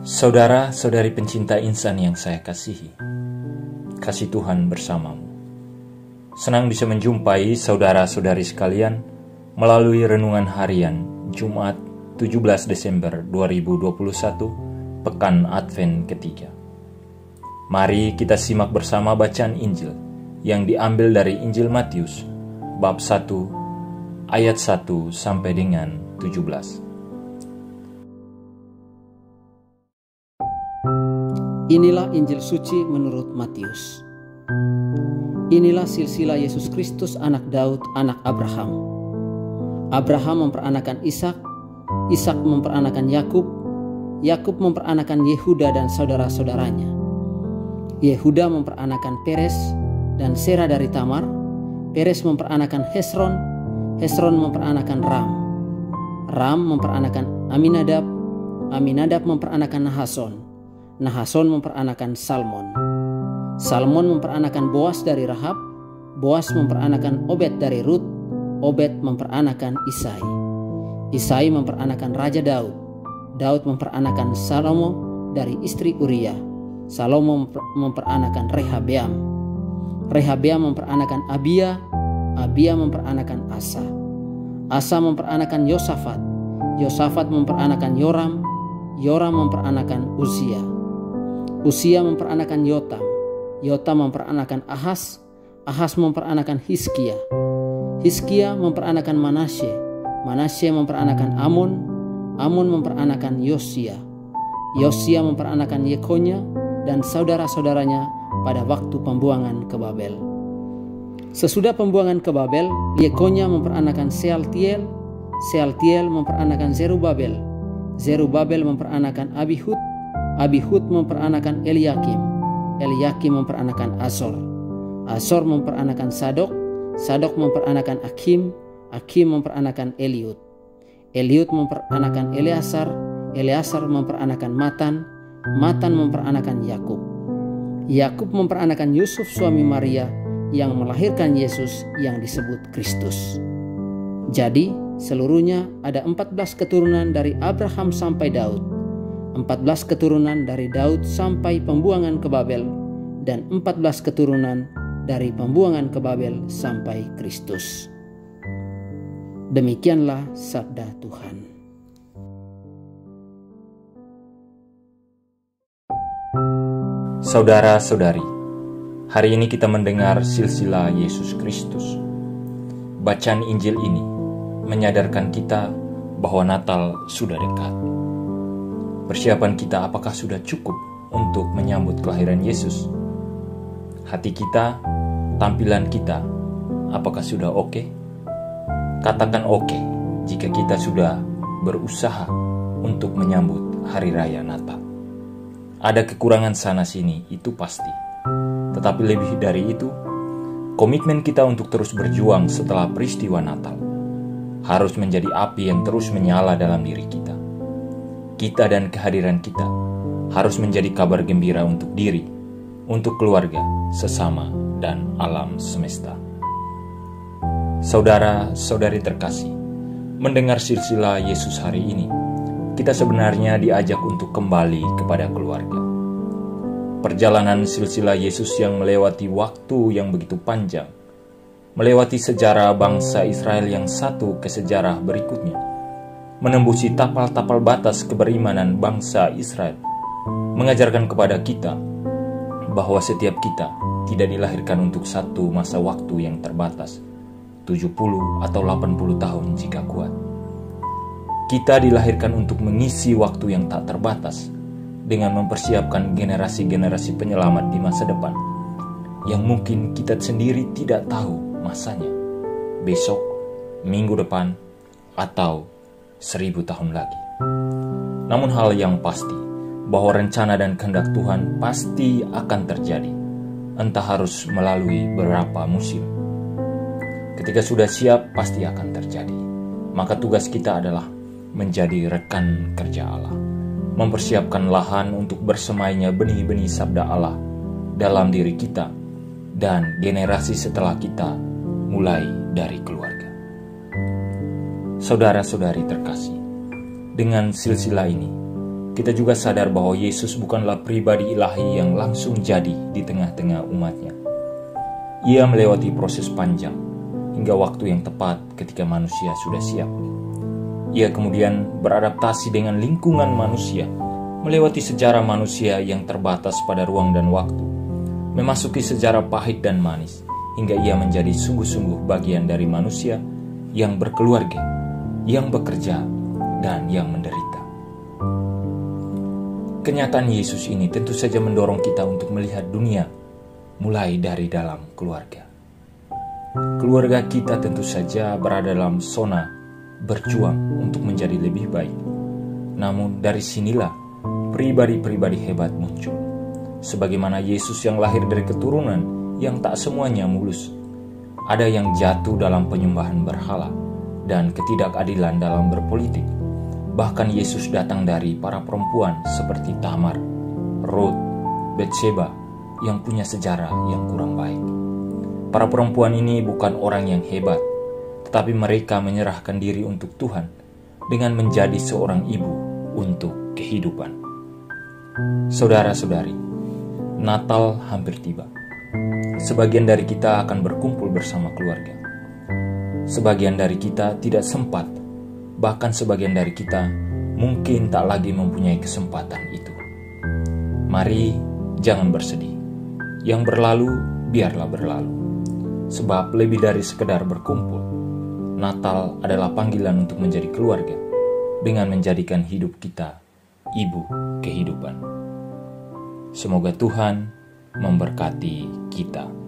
Saudara-saudari pencinta insan yang saya kasihi, kasih Tuhan bersamamu. Senang bisa menjumpai saudara-saudari sekalian melalui renungan harian Jumat 17 Desember 2021, Pekan Advent ketiga. Mari kita simak bersama bacaan Injil yang diambil dari Injil Matius, bab 1, ayat 1 sampai dengan 17. Inilah Injil suci menurut Matius. Inilah silsilah Yesus Kristus anak Daud, anak Abraham. Abraham memperanakan Ishak, Ishak memperanakan Yakub, Yakub memperanakan Yehuda dan saudara-saudaranya. Yehuda memperanakan Peres dan Sera dari Tamar. Peres memperanakan Hesron, Hesron memperanakan Ram. Ram memperanakan Aminadab, Aminadab memperanakan Nahason. Nahason memperanakan Salmon. Salmon memperanakan Boas dari Rahab. Boas memperanakan Obed dari Rut. Obed memperanakan Isai. Isai memperanakan Raja Daud. Daud memperanakan Salomo dari istri Uria. Salomo memperanakan Rehabeam. Rehabeam memperanakan Abia. Abia memperanakan Asa. Asa memperanakan Yosafat. Yosafat memperanakan Yoram. Yoram memperanakan Uzia. Uzia memperanakan Yotam. Yotam memperanakan Ahas. Ahas memperanakan Hizkia. Hizkia memperanakan Manasye. Manasye memperanakan Amon. Amon memperanakan Yosia. Yosia memperanakan Yekonya dan saudara-saudaranya pada waktu pembuangan ke Babel. Sesudah pembuangan ke Babel, Yekonya memperanakan Sealtiel. Sealtiel memperanakan Zerubabel. Zerubabel memperanakan Abihud. Abihud memperanakan Eliakim. Eliakim memperanakan Azor. Azor memperanakan Sadok. Sadok memperanakan Akim. Akim memperanakan Eliud. Eliud memperanakan Eleasar. Eleasar memperanakan Matan. Matan memperanakan Yakub. Yakub memperanakan Yusuf suami Maria yang melahirkan Yesus yang disebut Kristus. Jadi seluruhnya ada 14 keturunan dari Abraham sampai Daud. 14 keturunan dari Daud sampai pembuangan ke Babel, dan 14 keturunan dari pembuangan ke Babel sampai Kristus. Demikianlah sabda Tuhan. Saudara-saudari, hari ini kita mendengar silsilah Yesus Kristus. Bacaan Injil ini menyadarkan kita bahwa Natal sudah dekat. Persiapan kita apakah sudah cukup untuk menyambut kelahiran Yesus? Hati kita, tampilan kita, apakah sudah oke? Katakan oke jika kita sudah berusaha untuk menyambut hari raya Natal. Ada kekurangan sana-sini, itu pasti. Tetapi lebih dari itu, komitmen kita untuk terus berjuang setelah peristiwa Natal harus menjadi api yang terus menyala dalam diri kita. Kita dan kehadiran kita harus menjadi kabar gembira untuk diri, untuk keluarga, sesama, dan alam semesta. Saudara-saudari terkasih, mendengar silsilah Yesus hari ini, kita sebenarnya diajak untuk kembali kepada keluarga. Perjalanan silsilah Yesus yang melewati waktu yang begitu panjang, melewati sejarah bangsa Israel yang satu ke sejarah berikutnya, menembusi tapal-tapal batas keberimanan bangsa Israel, mengajarkan kepada kita bahwa setiap kita tidak dilahirkan untuk satu masa waktu yang terbatas, 70 atau 80 tahun jika kuat. Kita dilahirkan untuk mengisi waktu yang tak terbatas dengan mempersiapkan generasi-generasi penyelamat di masa depan yang mungkin kita sendiri tidak tahu masanya, besok, minggu depan, atau 1000 tahun lagi. Namun hal yang pasti bahwa rencana dan kehendak Tuhan pasti akan terjadi, entah harus melalui beberapa musim. Ketika sudah siap, pasti akan terjadi. Maka tugas kita adalah menjadi rekan kerja Allah, mempersiapkan lahan untuk bersemainya benih-benih sabda Allah dalam diri kita dan generasi setelah kita, mulai dari keluarga. Saudara-saudari terkasih, dengan silsilah ini kita juga sadar bahwa Yesus bukanlah pribadi ilahi yang langsung jadi di tengah-tengah umatnya. Ia melewati proses panjang hingga waktu yang tepat ketika manusia sudah siap. Ia kemudian beradaptasi dengan lingkungan manusia, melewati sejarah manusia yang terbatas pada ruang dan waktu, memasuki sejarah pahit dan manis, hingga ia menjadi sungguh-sungguh bagian dari manusia yang berkeluarga, yang bekerja, dan yang menderita. Kenyataan Yesus ini tentu saja mendorong kita untuk melihat dunia mulai dari dalam keluarga. Keluarga kita tentu saja berada dalam zona berjuang untuk menjadi lebih baik. Namun dari sinilah pribadi-pribadi hebat muncul. Sebagaimana Yesus yang lahir dari keturunan yang tak semuanya mulus. Ada yang jatuh dalam penyembahan berhala dan ketidakadilan dalam berpolitik. Bahkan Yesus datang dari para perempuan seperti Tamar, Ruth, Betseba yang punya sejarah yang kurang baik. Para perempuan ini bukan orang yang hebat, tetapi mereka menyerahkan diri untuk Tuhan dengan menjadi seorang ibu untuk kehidupan. Saudara-saudari, Natal hampir tiba. Sebagian dari kita akan berkumpul bersama keluarga. Sebagian dari kita tidak sempat, bahkan sebagian dari kita mungkin tak lagi mempunyai kesempatan itu. Mari jangan bersedih. Yang berlalu, biarlah berlalu. Sebab lebih dari sekedar berkumpul, Natal adalah panggilan untuk menjadi keluarga dengan menjadikan hidup kita ibu kehidupan. Semoga Tuhan memberkati kita.